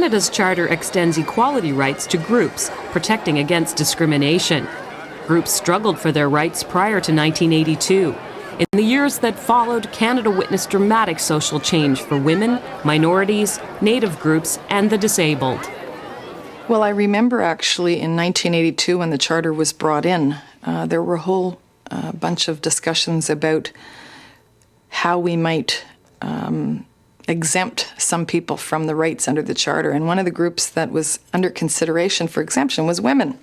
Canada's charter extends equality rights to groups, protecting against discrimination. Groups struggled for their rights prior to 1982. In the years that followed, Canada witnessed dramatic social change for women, minorities, Native groups, and the disabled. Well, I remember actually in 1982 when the charter was brought in, there were a whole bunch of discussions about how we might exempt some people from the rights under the charter. And one of the groups that was under consideration for exemption was women.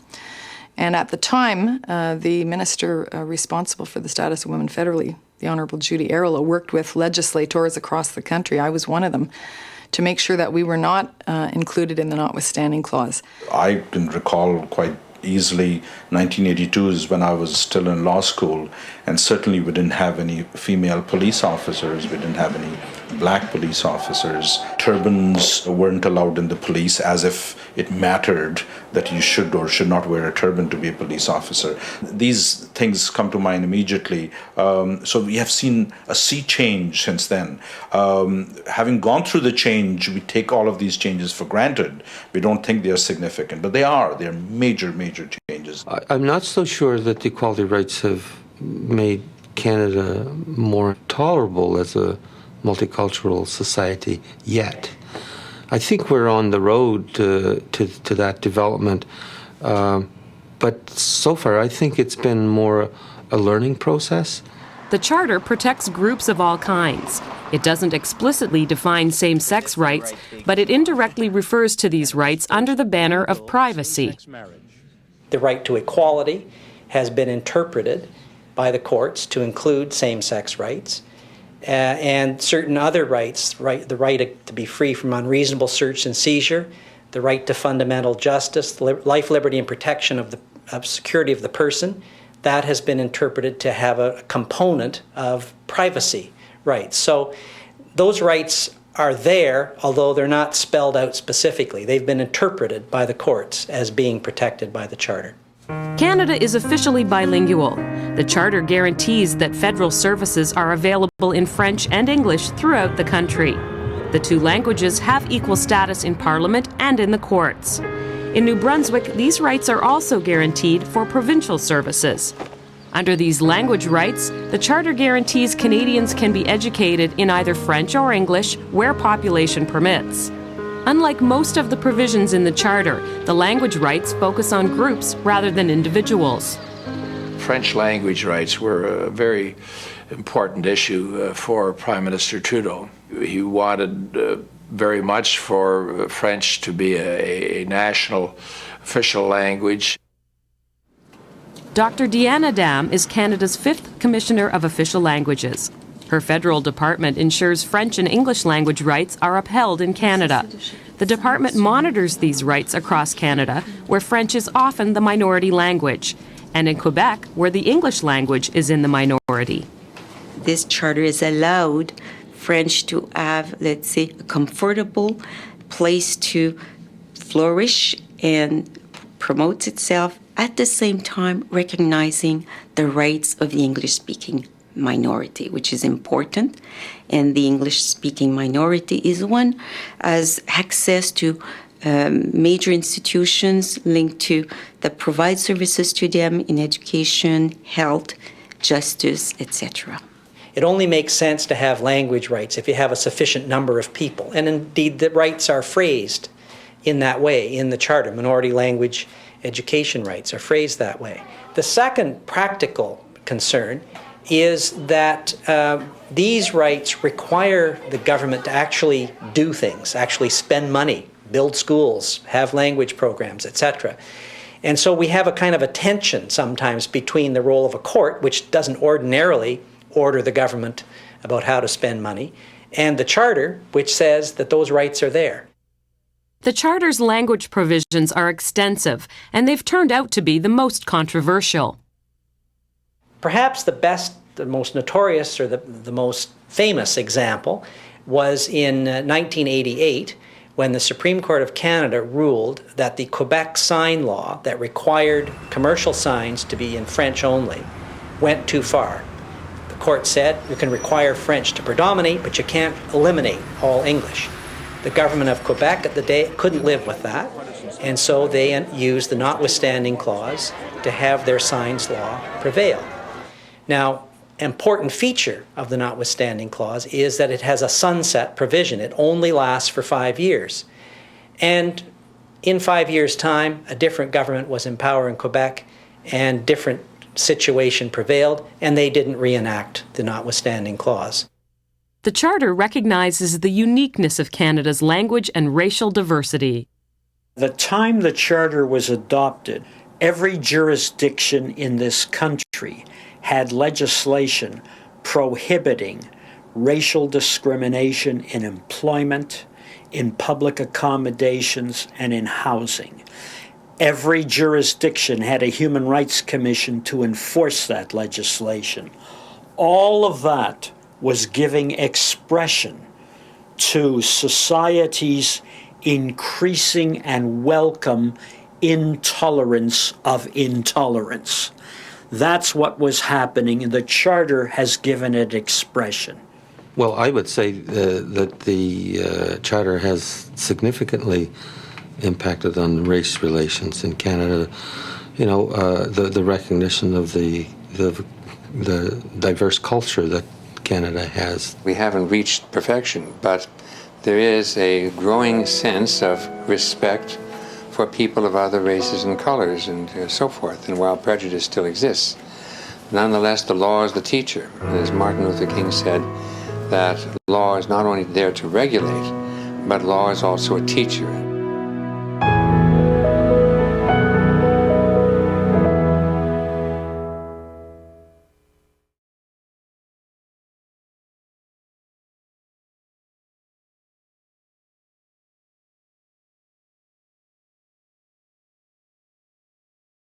And at the time, the minister responsible for the status of women federally, the Honourable Judy Arrola, worked with legislators across the country, I was one of them, to make sure that we were not included in the notwithstanding clause. I can recall quite easily 1982 is when I was still in law school, and certainly we didn't have any female police officers, we didn't have any black police officers. Turbans weren't allowed in the police, as if it mattered that you should or should not wear a turban to be a police officer. These things come to mind immediately. So we have seen a sea change since then. Having gone through the change, we take all of these changes for granted. We don't think they are significant, but they are. They are major, major changes. I'm not so sure that the equality rights have made Canada more tolerable as a multicultural society yet. I think we're on the road to that development, but so far I think it's been more a learning process. The Charter protects groups of all kinds. It doesn't explicitly define same-sex rights, but it indirectly refers to these rights under the banner of privacy. The right to equality has been interpreted by the courts to include same-sex rights. And certain other rights, the right to be free from unreasonable search and seizure, the right to fundamental justice, life, liberty, and protection of security of the person, that has been interpreted to have a component of privacy rights. So those rights are there, although they're not spelled out specifically. They've been interpreted by the courts as being protected by the Charter. Canada is officially bilingual. The Charter guarantees that federal services are available in French and English throughout the country. The two languages have equal status in Parliament and in the courts. In New Brunswick, these rights are also guaranteed for provincial services. Under these language rights, the Charter guarantees Canadians can be educated in either French or English where population permits. Unlike most of the provisions in the Charter, the language rights focus on groups rather than individuals. French language rights were a very important issue for Prime Minister Trudeau. He wanted very much for French to be a national official language. Dr. Deanna Dam is Canada's 5th Commissioner of Official Languages. Her federal department ensures French and English language rights are upheld in Canada. The department monitors these rights across Canada, where French is often the minority language, and in Quebec, where the English language is in the minority. This charter has allowed French to have, let's say, a comfortable place to flourish and promote itself, at the same time recognizing the rights of the English-speaking minority, which is important. And the English-speaking minority is one, has access to major institutions linked to that provide services to them in education, health, justice, etc. It only makes sense to have language rights if you have a sufficient number of people. And indeed, the rights are phrased in that way in the Charter. Minority language education rights are phrased that way. The second practical concern is that these rights require the government to actually do things, actually spend money, build schools, have language programs, etc. And so we have a kind of a tension sometimes between the role of a court, which doesn't ordinarily order the government about how to spend money, and the Charter, which says that those rights are there. The Charter's language provisions are extensive, and they've turned out to be the most controversial. Perhaps the best, the most notorious, or the most famous example was in 1988, when the Supreme Court of Canada ruled that the Quebec sign law that required commercial signs to be in French only went too far. The court said you can require French to predominate, but you can't eliminate all English. The government of Quebec at the day couldn't live with that, and so they used the notwithstanding clause to have their signs law prevail. Now, important feature of the notwithstanding clause is that it has a sunset provision. It only lasts for 5 years. And in 5 years' time, a different government was in power in Quebec and different situation prevailed, and they didn't reenact the notwithstanding clause. The Charter recognizes the uniqueness of Canada's language and racial diversity. The time the Charter was adopted, every jurisdiction in this country had legislation prohibiting racial discrimination in employment, in public accommodations, and in housing. Every jurisdiction had a Human Rights Commission to enforce that legislation. All of that was giving expression to society's increasing and welcome intolerance of intolerance. That's what was happening, and the Charter has given it expression. Well, I would say that the Charter has significantly impacted on race relations in Canada. You know, the recognition of the diverse culture that Canada has. We haven't reached perfection, but there is a growing sense of respect for people of other races and colors and so forth. And while prejudice still exists, nonetheless, the law is the teacher. As Martin Luther King said, that law is not only there to regulate, but law is also a teacher.